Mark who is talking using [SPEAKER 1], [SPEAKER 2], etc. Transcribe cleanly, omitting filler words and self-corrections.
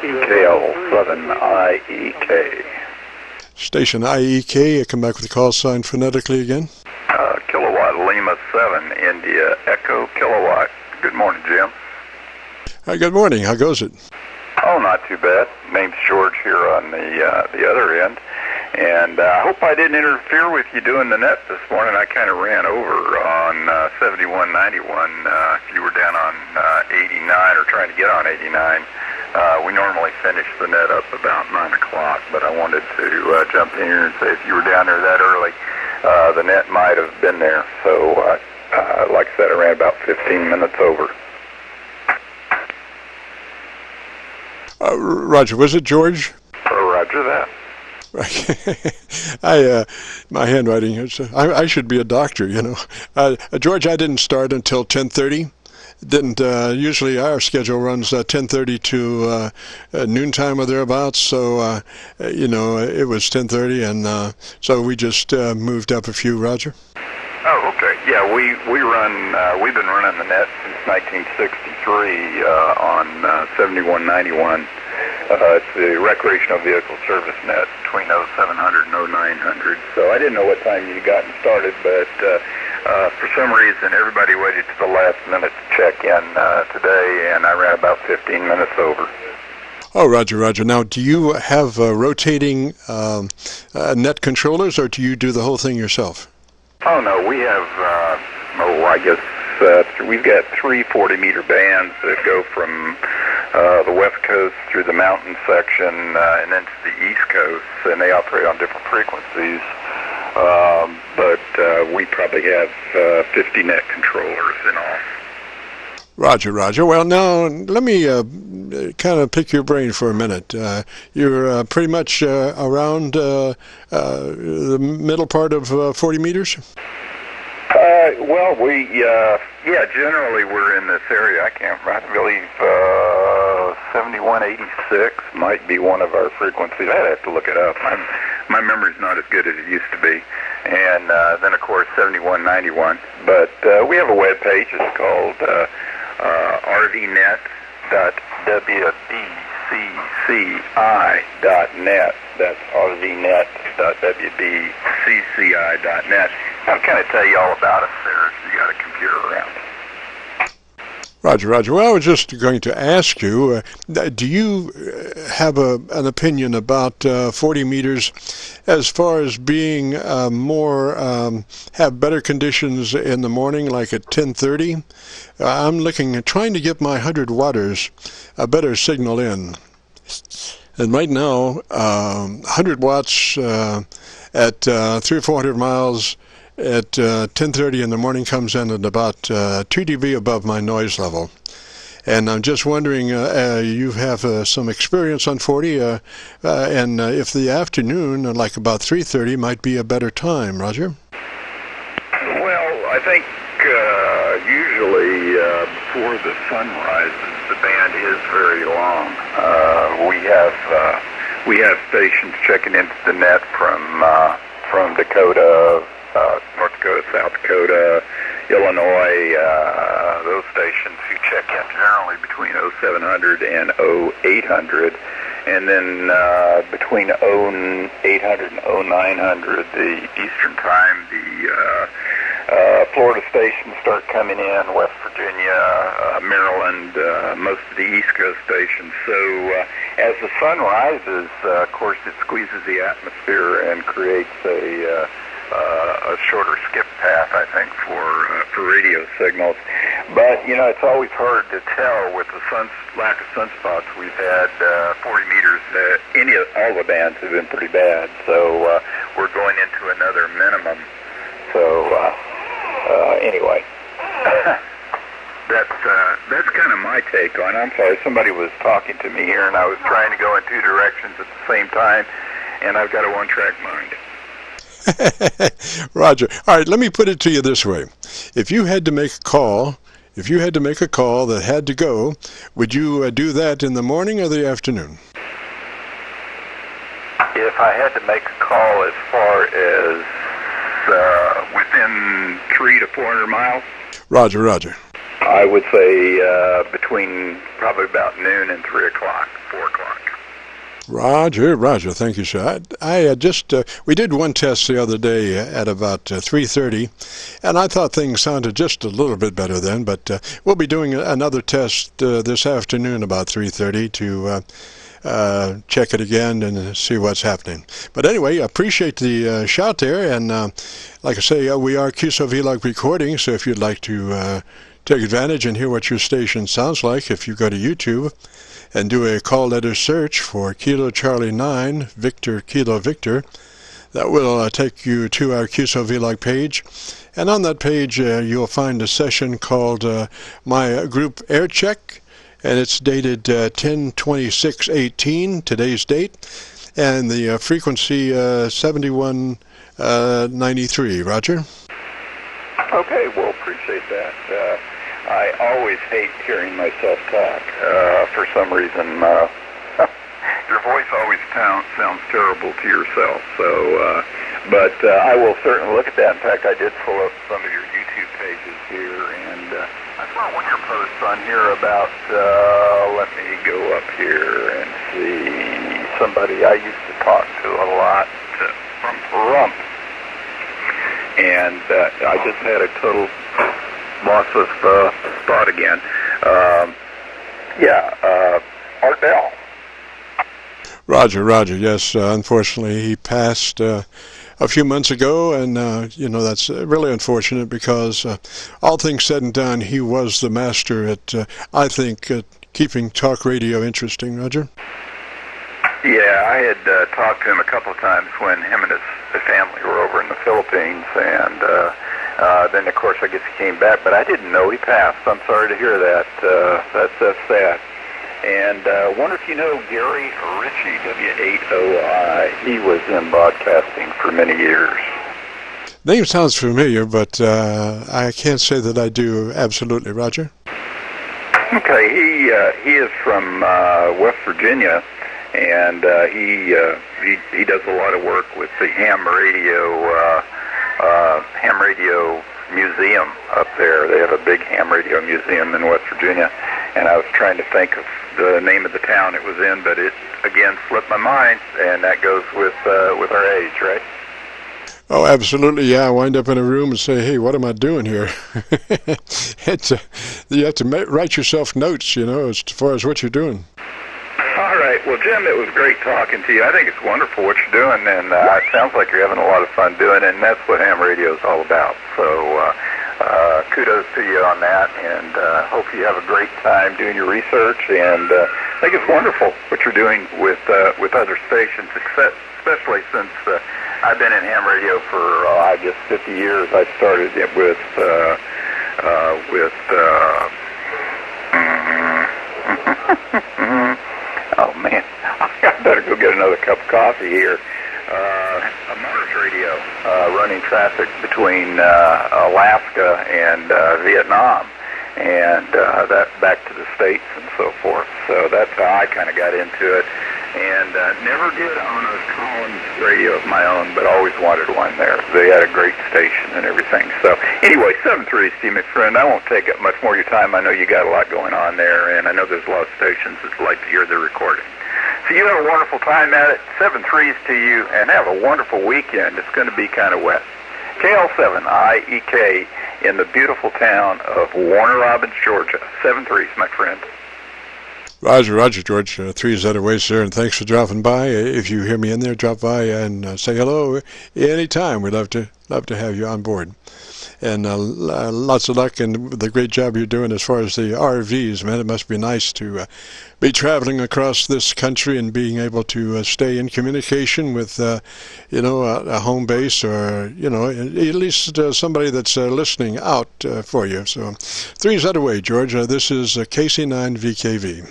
[SPEAKER 1] GEORGE-KL7IEK.
[SPEAKER 2] Station IEK, you come back with the call sign phonetically again.
[SPEAKER 1] Kilowatt Lima 7, India Echo Kilowatt. Good morning, Jim.
[SPEAKER 2] Hi, good morning. How goes it?
[SPEAKER 1] Oh, not too bad. Name's George here on the other end. And I hope I didn't interfere with you doing the net this morning. I kind of ran over on 7191. If you were down on 89 or trying to get on 89, we normally finish the net up about 9 o'clock, but I wanted to jump in here and say if you were down there that early, the net might have been there. So, like I said, I ran about 15 minutes over.
[SPEAKER 2] Roger, was it George?
[SPEAKER 1] Roger that.
[SPEAKER 2] My handwriting, I should be a doctor, you know. George, I didn't start until 10:30. Usually our schedule runs 10:30 to noontime or thereabouts, so, you know, it was 10:30, and so we just moved up a few, Roger.
[SPEAKER 1] Oh, okay. Yeah, we've been running the net since 1963 on 7191. It's the recreational vehicle service net between 0700 and 0900. So I didn't know what time you'd gotten started, but for some reason everybody waited to the last minute to check in today, and I ran about 15 minutes over.
[SPEAKER 2] Oh, Roger, Roger. Now, do you have rotating net controllers, or do you do the whole thing yourself?
[SPEAKER 1] Oh, no, we have, we've got 3 40-meter bands that go from the west coast through the mountain section and then to the east coast, and they operate on different frequencies. But we probably have 50 net controllers in all.
[SPEAKER 2] Roger, Roger. Well, now, let me kind of pick your brain for a minute. You're pretty much around the middle part of 40 meters?
[SPEAKER 1] Well, generally we're in this area. I believe 7186 might be one of our frequencies. I'd have to look it up. My memory's not as good as it used to be. And then, of course, 7191. But we have a web page. It's called rvnet.wbcci.net. That's rvnet.wbcci.net. I'll kind of tell you all about us there if you got a computer around.
[SPEAKER 2] Roger, Roger. Well, I was just going to ask you, do you have an opinion about 40 meters as far as being have better conditions in the morning, like at 10:30? I'm trying to get my 100 watters a better signal in. And right now, 100 watts at 300 or 400 miles at 10:30 in the morning comes in at about 2 dB above my noise level. And I'm just wondering, you have some experience on 40, and if the afternoon, like about 3:30, might be a better time, Roger? Well,
[SPEAKER 1] I think usually before the sun rises, the band is very long. We have stations checking into the net from Dakota, North Dakota, South Dakota, Illinois, those stations who check in generally between 0700 and 0800, and then between 0800 and 0900, the Eastern Time, the Florida stations start coming in, West Virginia, Maryland, most of the East Coast stations. So as the sun rises, of course, it squeezes the atmosphere and creates a shorter skip path, I think, for radio signals. But, you know, it's always hard to tell with the lack of sunspots. We've had 40 meters. All the bands have been pretty bad. So we're going into another minimum. So anyway, that's kind of my take on it. I'm sorry, somebody was talking to me here, and I was trying to go in 2 directions at the same time, and I've got a one-track mind.
[SPEAKER 2] Roger. All right, let me put it to you this way. If you had to make a call that had to go, would you do that in the morning or the afternoon?
[SPEAKER 1] If I had to make a call as far as within 300 to 400 miles?
[SPEAKER 2] Roger, Roger.
[SPEAKER 1] I would say between probably about noon and 3 o'clock, 4 o'clock.
[SPEAKER 2] Roger, Roger. Thank you, sir. I we did one test the other day at about 3:30, and I thought things sounded just a little bit better then. But we'll be doing another test this afternoon about 3:30 to check it again and see what's happening. But anyway, I appreciate the shout there, and like I say, we are Qso-Vlog recording. So if you'd like to take advantage and hear what your station sounds like, if you go to YouTube and do a call letter search for Kilo Charlie 9 Victor Kilo Victor, that will take you to our Qso-Vlog page. And on that page you'll find a session called My Group Air Check, and it's dated 10/26/18, today's date, and the frequency 7193. Roger?
[SPEAKER 1] Okay, well, appreciate that. I always hate hearing myself talk. For some reason, your voice always sounds terrible to yourself. So, but I will certainly look at that. In fact, I did pull up some of your YouTube pages here, and I saw one of your posts on here about, let me go up here and see, somebody I used to talk to a lot from Rump. And I just had a total loss of thought again. Art Bell.
[SPEAKER 2] Roger, Roger. Yes, unfortunately, he passed a few months ago, and you know, that's really unfortunate because all things said and done, he was the master at, I think, keeping talk radio interesting. Roger?
[SPEAKER 1] Yeah, I had talked to him a couple of times when him and his family were over in the Philippines, and then, of course, I guess he came back, but I didn't know he passed. I'm sorry to hear that. That's sad. And wonder if you know Gary Ritchie, W-8-O-I. He was in broadcasting for many years.
[SPEAKER 2] Name sounds familiar, but I can't say that I do. Absolutely, Roger.
[SPEAKER 1] Okay, he is from West Virginia, and he does a lot of work with the ham radio museum up there. They have a big ham radio museum in West Virginia, and I was trying to think of the name of the town it was in, but it again slipped my mind, and that goes with our age, right?
[SPEAKER 2] Oh, absolutely, yeah. I wind up in a room and say, hey, what am I doing here? You have to write yourself notes, you know, as far as what you're doing.
[SPEAKER 1] All right. Well, Jim, it was great talking to you. I think it's wonderful what you're doing, and it sounds like you're having a lot of fun doing it, and that's what ham radio is all about. So kudos to you on that, and hope you have a great time doing your research. And I think it's wonderful what you're doing with other stations, especially since I've been in ham radio for, I guess, 50 years. I started it with oh, man, I better go get another cup of coffee here. A Mars radio running traffic between Alaska and Vietnam, and that back to the States and so forth. So that's how I kind of got into it. And never did own a Collins radio of my own, but always wanted one there. They had a great station and everything. So anyway, 7-3, Steve McFriend. I won't take up much more of your time. I know you got a lot going on there, and I know there's a lot of stations that like to hear the recording. So you have a wonderful time at it. 7-3s to you, and have a wonderful weekend. It's going to be kind of wet. KL7IEK in the beautiful town of Warner Robins, Georgia. 7-3s, my friend.
[SPEAKER 2] Roger, Roger, George. 3's that away, sir, and thanks for dropping by. If you hear me in there, drop by and say hello anytime. We'd love to have you on board. And lots of luck and the great job you're doing as far as the RVs, man. It must be nice to be traveling across this country and being able to stay in communication with, you know, a home base, or, you know, at least somebody that's listening out for you. So 3's that away, George. This is KC9VKV.